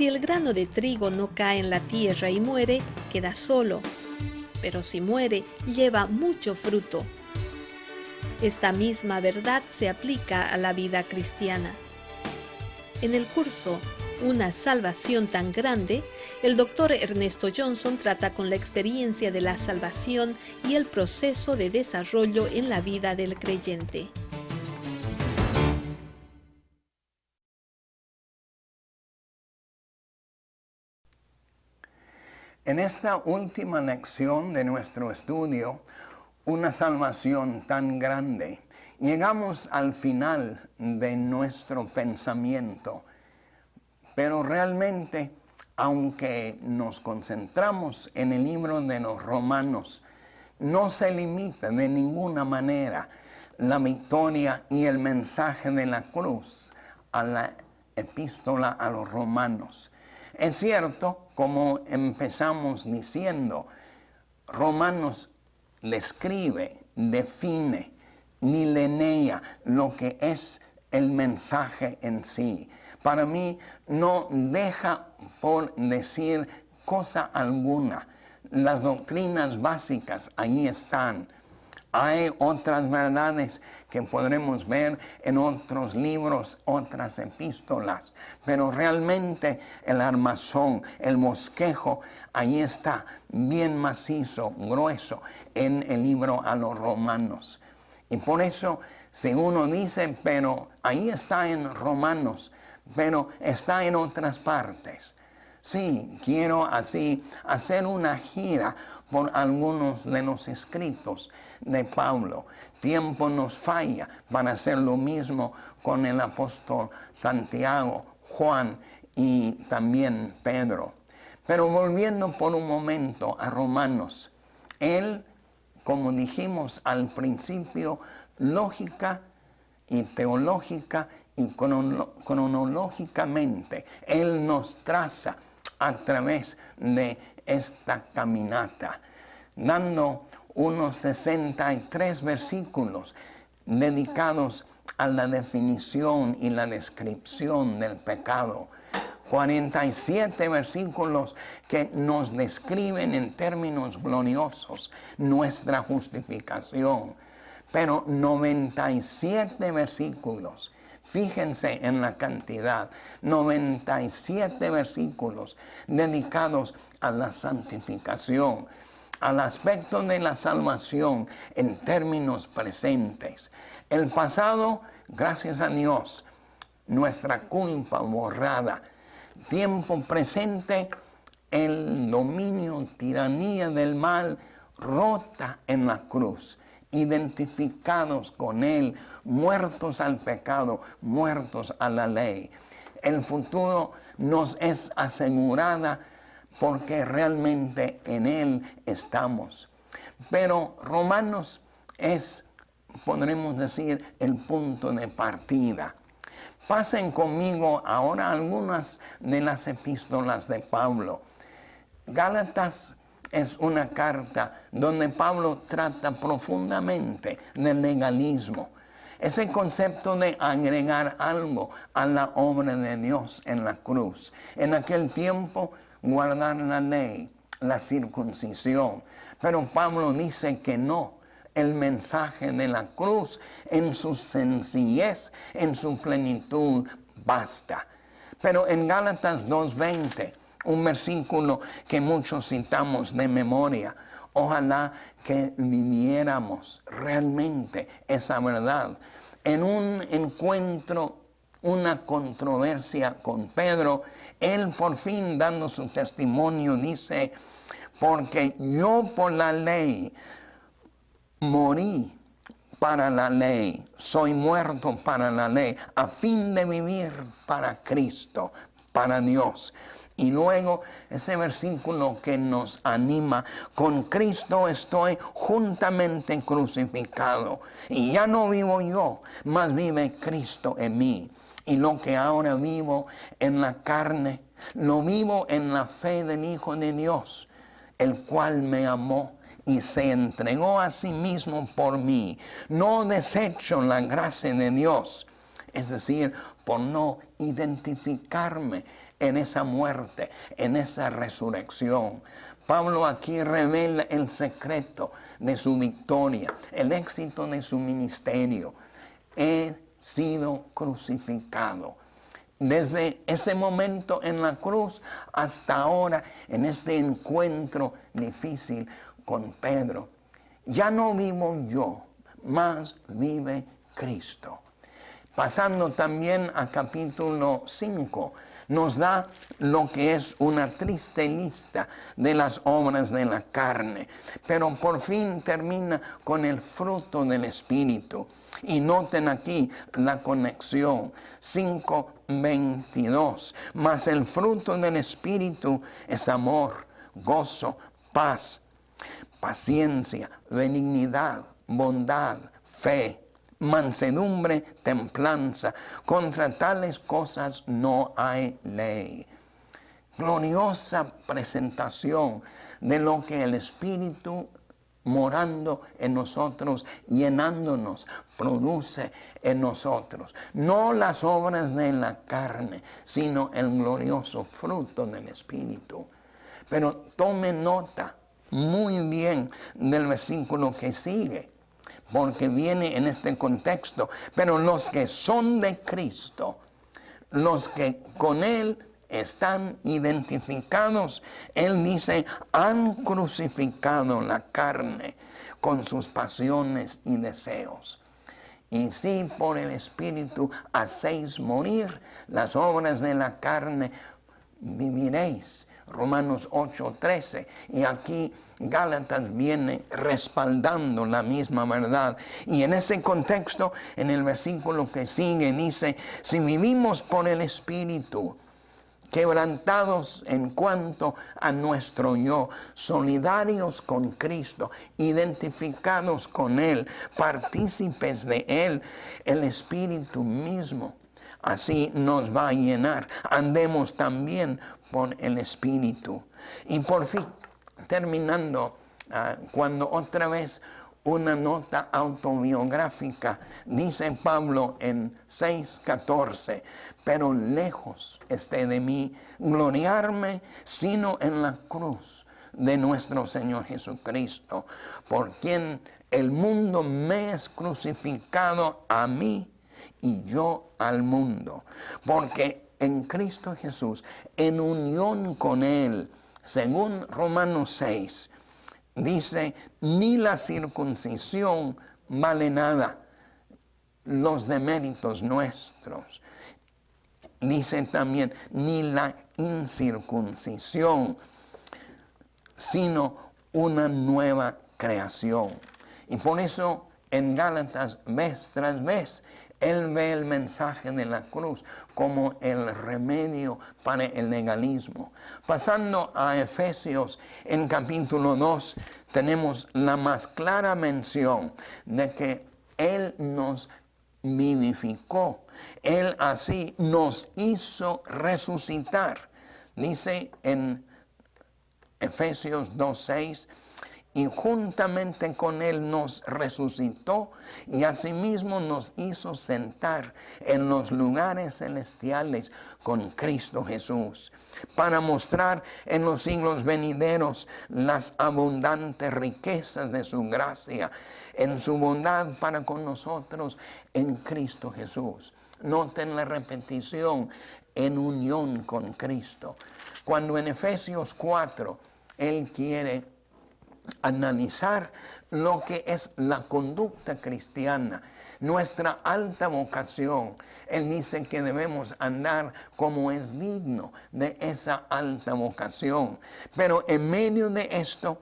Si el grano de trigo no cae en la tierra y muere, queda solo, pero si muere, lleva mucho fruto. Esta misma verdad se aplica a la vida cristiana. En el curso Una salvación tan grande, el Dr. Ernesto Johnson trata con la experiencia de la salvación y el proceso de desarrollo en la vida del creyente. En esta última lección de nuestro estudio, Una salvación tan grande, llegamos al final de nuestro pensamiento. Pero realmente, aunque nos concentramos en el libro de los Romanos, no se limita de ninguna manera la victoria y el mensaje de la cruz a la epístola a los Romanos. Es cierto, como empezamos diciendo, Romanos describe, define, nilenea lo que es el mensaje en sí. Para mí no deja por decir cosa alguna. Las doctrinas básicas ahí están. Hay otras verdades que podremos ver en otros libros, otras epístolas, pero realmente el armazón, el bosquejo, ahí está, bien macizo, grueso, en el libro a los Romanos. Y por eso, si uno dice, pero ahí está en Romanos, pero está en otras partes. Sí, quiero así hacer una gira por algunos de los escritos de Pablo. Tiempo nos falla para hacer lo mismo con el apóstol Santiago, Juan y también Pedro. Pero volviendo por un momento a Romanos, él, como dijimos al principio, lógica y teológica y cronológicamente, él nos traza a través de esta caminata, dando unos 63 versículos dedicados a la definición y la descripción del pecado. 47 versículos que nos describen en términos gloriosos nuestra justificación. Pero 97 versículos, fíjense en la cantidad, 97 versículos dedicados a la santificación, al aspecto de la salvación en términos presentes. El pasado, gracias a Dios, nuestra culpa borrada. Tiempo presente, el dominio, tiranía del mal rota en la cruz. Identificados con él, muertos al pecado, muertos a la ley. El futuro nos es asegurada porque realmente en él estamos. Pero Romanos es, podremos decir, el punto de partida. Pasen conmigo ahora algunas de las epístolas de Pablo. Gálatas es una carta donde Pablo trata profundamente del legalismo. Ese concepto de agregar algo a la obra de Dios en la cruz. En aquel tiempo, guardar la ley, la circuncisión. Pero Pablo dice que no. El mensaje de la cruz en su sencillez, en su plenitud, basta. Pero en Gálatas 2:20, un versículo que muchos citamos de memoria, ojalá que viviéramos realmente esa verdad. En un encuentro, una controversia con Pedro, él por fin dando su testimonio dice, porque yo por la ley morí para la ley, soy muerto para la ley, a fin de vivir para Cristo, para Dios. Y luego ese versículo que nos anima, con Cristo estoy juntamente crucificado. Y ya no vivo yo, mas vive Cristo en mí. Y lo que ahora vivo en la carne, lo vivo en la fe del Hijo de Dios, el cual me amó y se entregó a sí mismo por mí. No desecho la gracia de Dios. es decir, por no identificarme en esa muerte, en esa resurrección. Pablo aquí revela el secreto de su victoria, el éxito de su ministerio. He sido crucificado. Desde ese momento en la cruz hasta ahora, en este encuentro difícil con Pedro, ya no vivo yo, mas vive Cristo. Pasando también a capítulo 5, nos da lo que es una triste lista de las obras de la carne, pero por fin termina con el fruto del Espíritu. Y noten aquí la conexión, 5:22. Mas el fruto del Espíritu es amor, gozo, paz, paciencia, benignidad, bondad, fe, mansedumbre, templanza. Contra tales cosas no hay ley. Gloriosa presentación de lo que el Espíritu morando en nosotros, llenándonos, produce en nosotros. No las obras de la carne, sino el glorioso fruto del Espíritu. Pero tome nota muy bien del versículo que sigue, porque viene en este contexto. Pero los que son de Cristo, los que con Él están identificados, Él dice, han crucificado la carne con sus pasiones y deseos. Y si por el Espíritu hacéis morir las obras de la carne, viviréis. Romanos 8:13. Y aquí Gálatas viene respaldando la misma verdad. Y en ese contexto, en el versículo que sigue, dice, si vivimos por el Espíritu, quebrantados en cuanto a nuestro yo, solidarios con Cristo, identificados con Él, partícipes de Él, el Espíritu mismo así nos va a llenar. Andemos también por el Espíritu. Y por fin, terminando, cuando otra vez una nota autobiográfica, dice Pablo en 6:14, pero lejos esté de mí gloriarme, sino en la cruz de nuestro Señor Jesucristo, por quien el mundo me es crucificado a mí y yo al mundo. Porque en Cristo Jesús, en unión con Él, según Romanos 6, dice, ni la circuncisión vale nada, los deméritos nuestros. Dice también, ni la incircuncisión, sino una nueva creación. Y por eso en Gálatas, vez tras vez, él ve el mensaje de la cruz como el remedio para el legalismo. Pasando a Efesios, en capítulo 2, tenemos la más clara mención de que Él nos vivificó. Él así nos hizo resucitar. Dice en Efesios 2:6, y juntamente con Él nos resucitó y asimismo nos hizo sentar en los lugares celestiales con Cristo Jesús, para mostrar en los siglos venideros las abundantes riquezas de su gracia, en su bondad para con nosotros en Cristo Jesús. Noten la repetición, en unión con Cristo. Cuando en Efesios 4, Él quiere analizar lo que es la conducta cristiana, nuestra alta vocación. Él dice que debemos andar como es digno de esa alta vocación. Pero en medio de esto,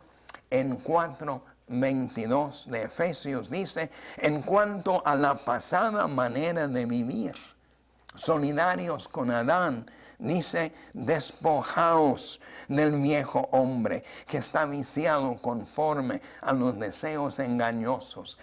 en 4:22 de Efesios dice, en cuanto a la pasada manera de vivir, solidarios con Adán, dice, despojaos del viejo hombre que está viciado conforme a los deseos engañosos.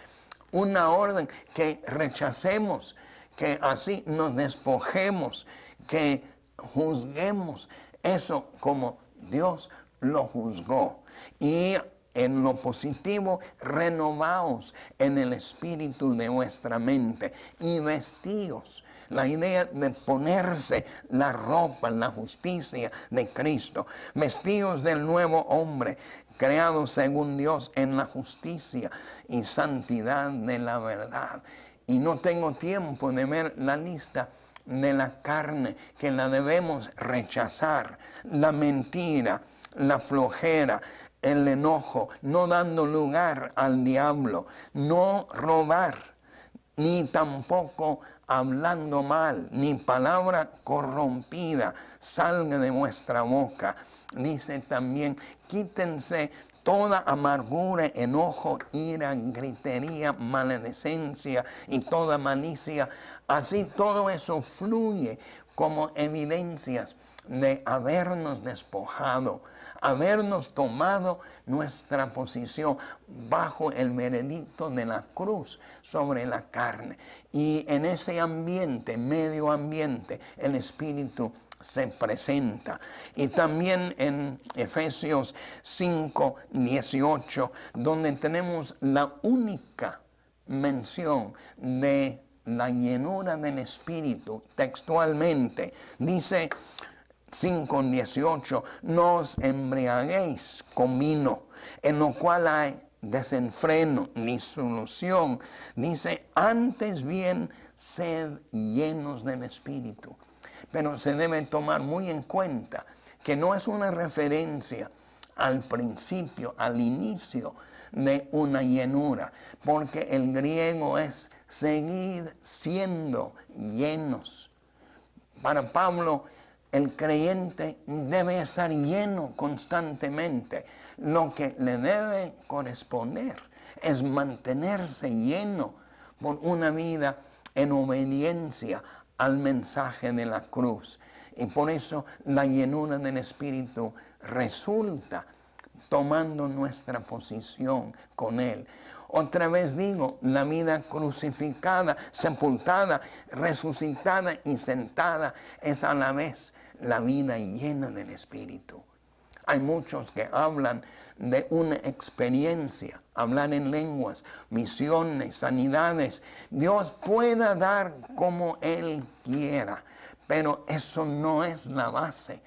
Una orden que rechacemos, que así nos despojemos, que juzguemos eso como Dios lo juzgó. Y en lo positivo, renovaos en el espíritu de vuestra mente y vestíos La idea de ponerse la ropa, la justicia de Cristo, vestidos del nuevo hombre, creados según Dios en la justicia y santidad de la verdad. Y no tengo tiempo de ver la lista de la carne que la debemos rechazar, la mentira, la flojera, el enojo, no dando lugar al diablo, no robar, ni tampoco hablando mal, ni palabra corrompida salga de vuestra boca. Dice también, quítense toda amargura, enojo, ira, gritería, maledicencia y toda malicia. Así todo eso fluye como evidencias de habernos despojado, habernos tomado nuestra posición bajo el veredicto de la cruz sobre la carne. Y en ese ambiente, medio ambiente, el Espíritu se presenta. Y también en Efesios 5, 18, donde tenemos la única mención de la llenura del Espíritu textualmente, dice 5:18, no os embriaguéis con vino, en lo cual hay desenfreno, disolución. Dice, antes bien, sed llenos del Espíritu. Pero se debe tomar muy en cuenta que no es una referencia al principio, al inicio de una llenura, porque el griego es seguid siendo llenos. Para Pablo, el creyente debe estar lleno constantemente. Lo que le debe corresponder es mantenerse lleno por una vida en obediencia al mensaje de la cruz. Y por eso la llenura del Espíritu resulta tomando nuestra posición con Él. Otra vez digo, la vida crucificada, sepultada, resucitada y sentada es a la vez la vida llena del Espíritu. Hay muchos que hablan de una experiencia, hablar en lenguas, misiones, sanidades. Dios pueda dar como Él quiera, pero eso no es la base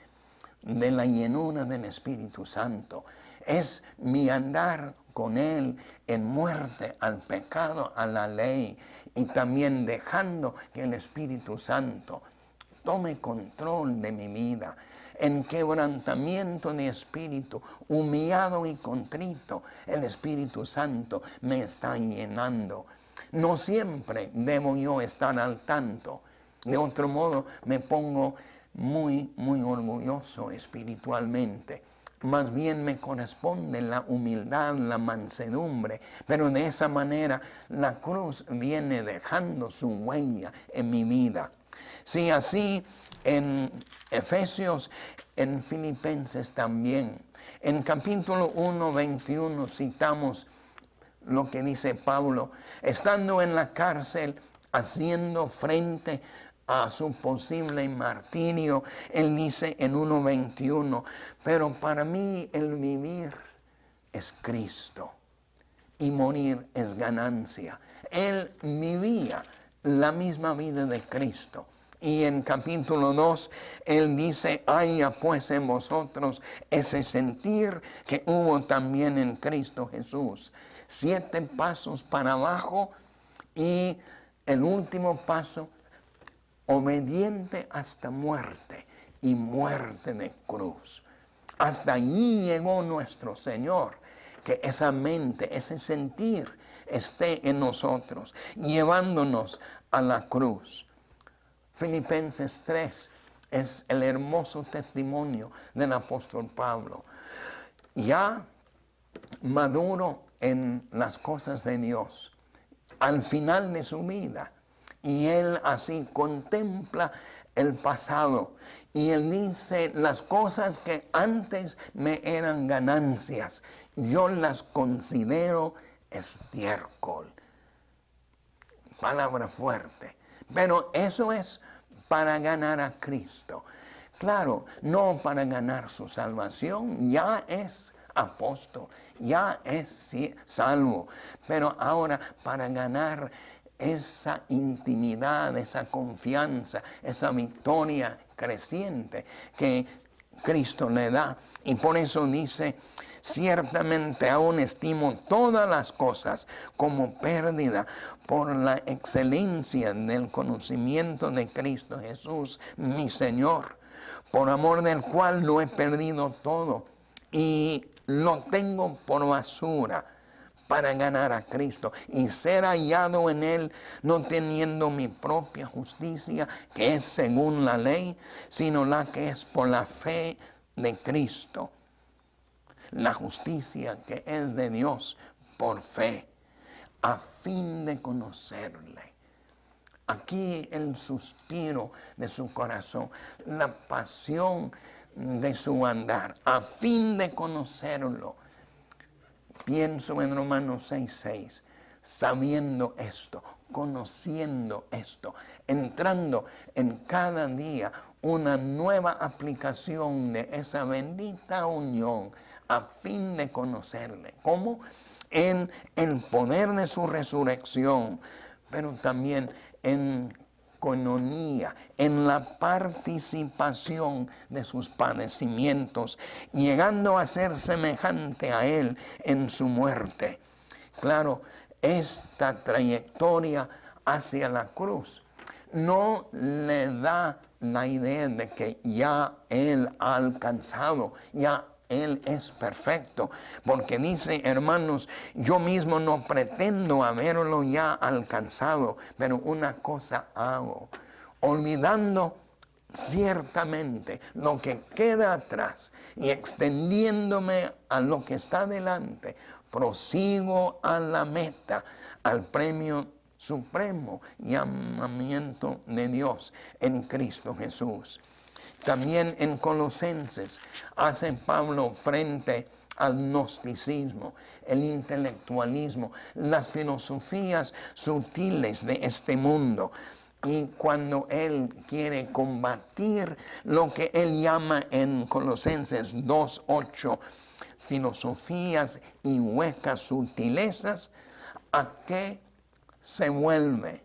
de la llenura del Espíritu Santo. Es mi andar con Él en muerte al pecado, a la ley, y también dejando que el Espíritu Santo tome control de mi vida. En quebrantamiento de espíritu, humillado y contrito, el Espíritu Santo me está llenando. No siempre debo yo estar al tanto. De otro modo, me pongo muy orgulloso espiritualmente. Más bien me corresponde la humildad, la mansedumbre, pero de esa manera la cruz viene dejando su huella en mi vida. Sí, así en Efesios, en Filipenses también. En capítulo 1, 21 citamos lo que dice Pablo, estando en la cárcel, haciendo frente a su posible martirio, él dice en 1:21, pero para mí el vivir es Cristo y morir es ganancia. Él vivía la misma vida de Cristo. Y en capítulo 2, él dice, haya pues en vosotros ese sentir que hubo también en Cristo Jesús. 7 pasos para abajo y el último paso, obediente hasta muerte y muerte de cruz. Hasta allí llegó nuestro Señor, que esa mente, ese sentir esté en nosotros, llevándonos a la cruz. Filipenses 3 es el hermoso testimonio del apóstol Pablo. Ya maduro en las cosas de Dios, al final de su vida, y él así contempla el pasado, y él dice, las cosas que antes me eran ganancias, yo las considero estiércol. Palabra fuerte, pero eso es para ganar a Cristo. Claro, no para ganar su salvación, ya es apóstol, ya es salvo, pero ahora para ganar esa intimidad, esa confianza, esa victoria creciente que Cristo le da. Y por eso dice, ciertamente aún estimo todas las cosas como pérdida por la excelencia del conocimiento de Cristo Jesús, mi Señor, por amor del cual lo he perdido todo y lo tengo por basura para ganar a Cristo y ser hallado en Él, no teniendo mi propia justicia, que es según la ley, sino la que es por la fe de Cristo. La justicia que es de Dios por fe, a fin de conocerle. Aquí el suspiro de su corazón, la pasión de su andar, a fin de conocerlo. Pienso en Romanos 6:6, sabiendo esto, conociendo esto, entrando en cada día una nueva aplicación de esa bendita unión a fin de conocerle. ¿Cómo? En el poder de su resurrección, pero también en coinonía, en la participación de sus padecimientos, llegando a ser semejante a Él en su muerte. Claro, esta trayectoria hacia la cruz no le da la idea de que ya Él ha alcanzado, ya Él es perfecto, porque dice, hermanos, yo mismo no pretendo haberlo ya alcanzado, pero una cosa hago, olvidando ciertamente lo que queda atrás y extendiéndome a lo que está delante, prosigo a la meta, al premio supremo llamamiento de Dios en Cristo Jesús. También en Colosenses hace Pablo frente al gnosticismo, el intelectualismo, las filosofías sutiles de este mundo. Y cuando él quiere combatir lo que él llama en Colosenses 2:8, filosofías y huecas sutilezas, ¿a qué se vuelve?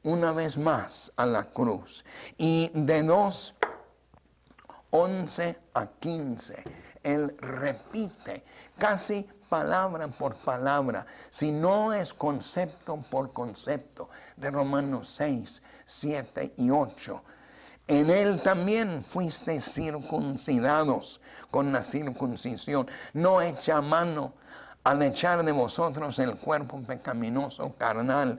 Una vez más a la cruz. Y de 2:11 a 15, él repite casi palabra por palabra, si no es concepto por concepto, de Romanos 6, 7 y 8. En él también fuiste circuncidados con la circuncisión, no hecha a mano, al echar de vosotros el cuerpo pecaminoso carnal,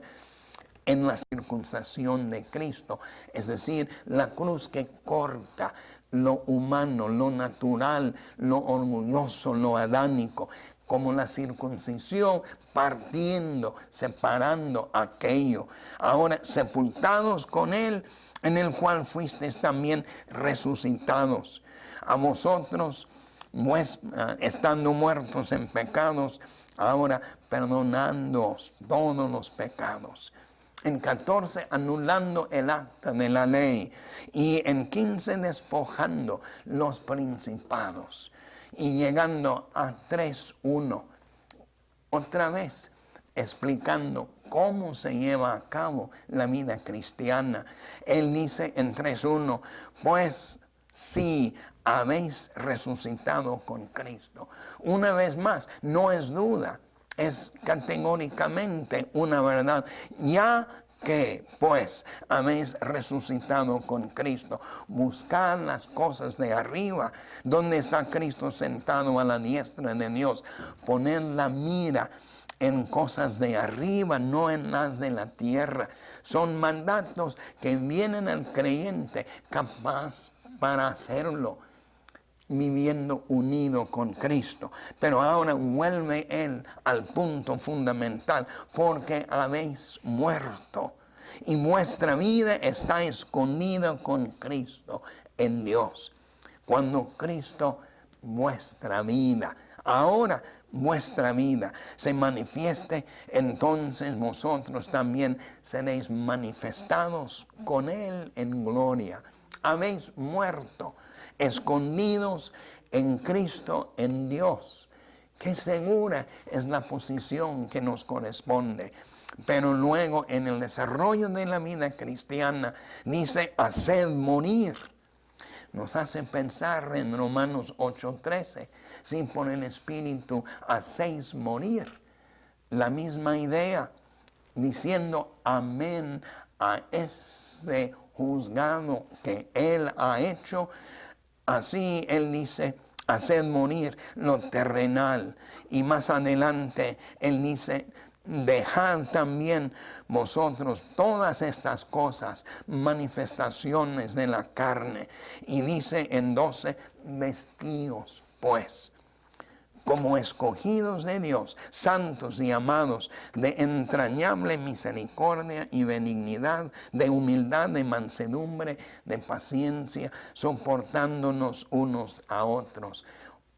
en la circuncisión de Cristo, es decir, la cruz que corta lo humano, lo natural, lo orgulloso, lo adánico, como la circuncisión partiendo, separando aquello. Ahora sepultados con Él, en el cual fuisteis también resucitados. A vosotros, estando muertos en pecados, ahora perdonándoos todos los pecados. En 14, anulando el acta de la ley. Y en 15, despojando los principados. Y llegando a 3:1, otra vez explicando cómo se lleva a cabo la vida cristiana. Él dice en 3:1, pues si habéis resucitado con Cristo. Una vez más, no es duda, es categóricamente una verdad. Ya que pues habéis resucitado con Cristo, buscad las cosas de arriba, donde está Cristo sentado a la diestra de Dios. Poned la mira en cosas de arriba, no en las de la tierra. Son mandatos que vienen al creyente capaz para hacerlo, viviendo unido con Cristo. Pero ahora vuelve Él al punto fundamental, porque habéis muerto y vuestra vida está escondida con Cristo en Dios. Cuando Cristo, vuestra vida, ahora vuestra vida se manifieste, entonces vosotros también seréis manifestados con Él en gloria. Habéis muerto, escondidos en Cristo, en Dios. Qué segura es la posición que nos corresponde. Pero luego en el desarrollo de la vida cristiana dice, haced morir. Nos hace pensar en Romanos 8:13, si por el Espíritu hacéis morir. La misma idea, diciendo amén a ese juzgado que Él ha hecho. Así Él dice, haced morir lo terrenal. Y más adelante Él dice, dejad también vosotros todas estas cosas, manifestaciones de la carne. Y dice en 12, vestíos pues como escogidos de Dios, santos y amados, de entrañable misericordia y benignidad, de humildad, de mansedumbre, de paciencia, soportándonos unos a otros.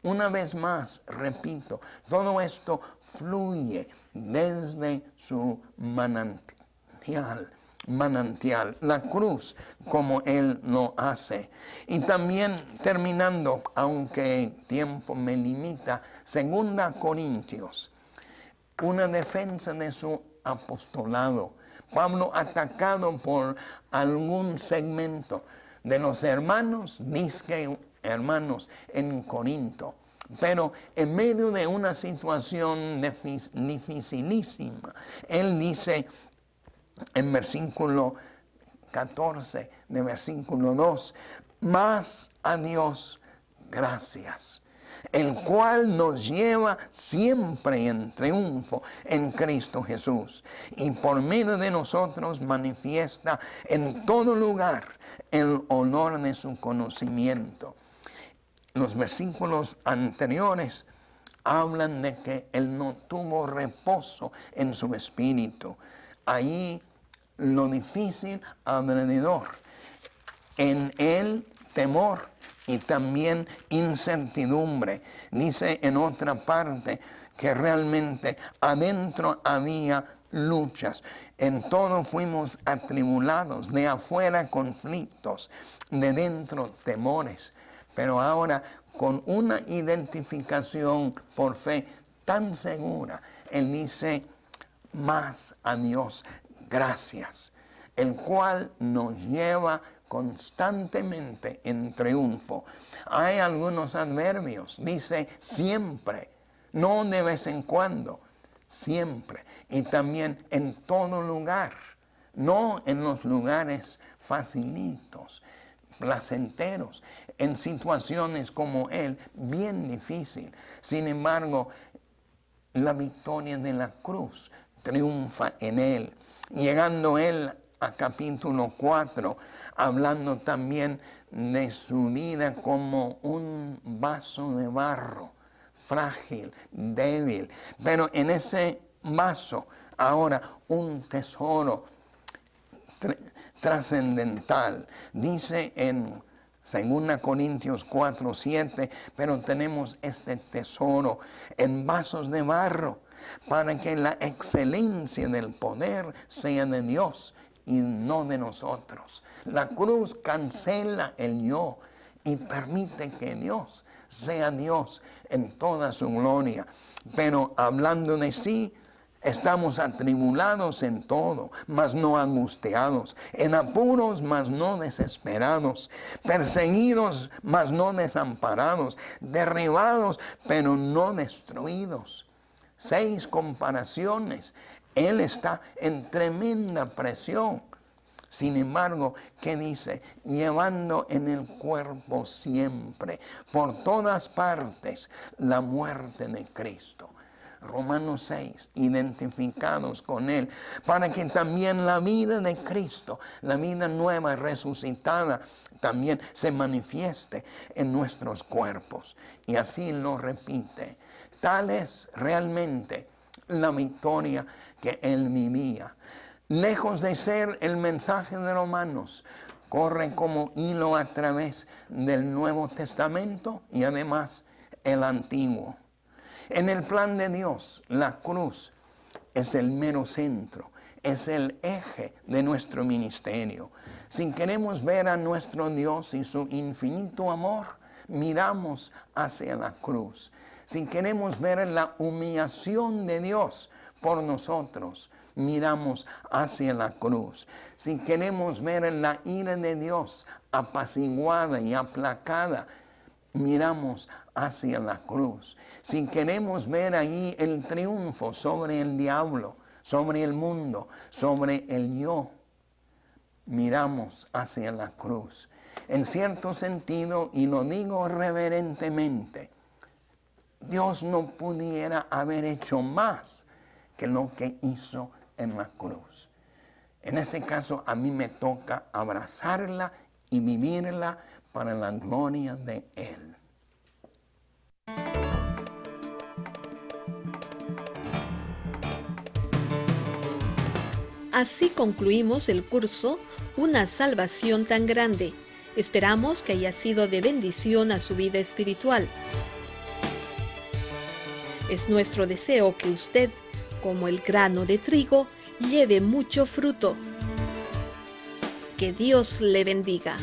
Una vez más, repito, todo esto fluye desde su manantial, la cruz, como Él lo hace. Y también terminando, aunque el tiempo me limita, 2 Corintios, una defensa de su apostolado. Pablo atacado por algún segmento de los hermanos, dice hermanos en Corinto, pero en medio de una situación dificilísima, él dice en versículo 14 de versículo 2, mas a Dios gracias, el cual nos lleva siempre en triunfo en Cristo Jesús, y por medio de nosotros manifiesta en todo lugar el honor de su conocimiento. Los versículos anteriores hablan de que Él no tuvo reposo en su espíritu. Ahí lo difícil alrededor. En Él temor y también incertidumbre. Dice en otra parte que realmente adentro había luchas. En todo fuimos atribulados, de afuera conflictos, de dentro temores. Pero ahora con una identificación por fe tan segura, Él dice, más a Dios gracias, el cual nos lleva constantemente en triunfo. Hay algunos adverbios, dice siempre, no de vez en cuando, siempre. Y también en todo lugar, no en los lugares facilitos, placenteros, en situaciones como Él, bien difícil. Sin embargo, la victoria de la cruz triunfa en Él. Llegando Él a capítulo 4, hablando también de su vida como un vaso de barro, frágil, débil, pero en ese vaso ahora un tesoro trascendental. Dice en 2 Corintios 4:7, pero tenemos este tesoro en vasos de barro, para que la excelencia del poder sea de Dios y no de nosotros. La cruz cancela el yo y permite que Dios sea Dios en toda su gloria. Pero hablando de sí, estamos atribulados en todo, mas no angustiados, en apuros, mas no desesperados, perseguidos, mas no desamparados, derribados, pero no destruidos. 6 comparaciones. Él está en tremenda presión. Sin embargo, ¿qué dice? Llevando en el cuerpo siempre, por todas partes, la muerte de Cristo. Romanos 6, identificados con Él, para que también la vida de Cristo, la vida nueva, resucitada, también se manifieste en nuestros cuerpos. Y así lo repite. Tal es realmente la victoria que Él vivía. Lejos de ser el mensaje de Romanos, corre como hilo a través del Nuevo Testamento y además el Antiguo. En el plan de Dios, la cruz es el mero centro, es el eje de nuestro ministerio. Si queremos ver a nuestro Dios y su infinito amor, miramos hacia la cruz. Si queremos ver la humillación de Dios por nosotros, miramos hacia la cruz. Si queremos ver la ira de Dios apaciguada y aplacada, miramos hacia la cruz. Si queremos ver ahí el triunfo sobre el diablo, sobre el mundo, sobre el yo, miramos hacia la cruz. En cierto sentido, y lo digo reverentemente, Dios no pudiera haber hecho más que lo que hizo en la cruz. En ese caso, a mí me toca abrazarla y vivirla para la gloria de Él. Así concluimos el curso Una salvación tan grande. Esperamos que haya sido de bendición a su vida espiritual. Es nuestro deseo que usted, como el grano de trigo, lleve mucho fruto. Que Dios le bendiga.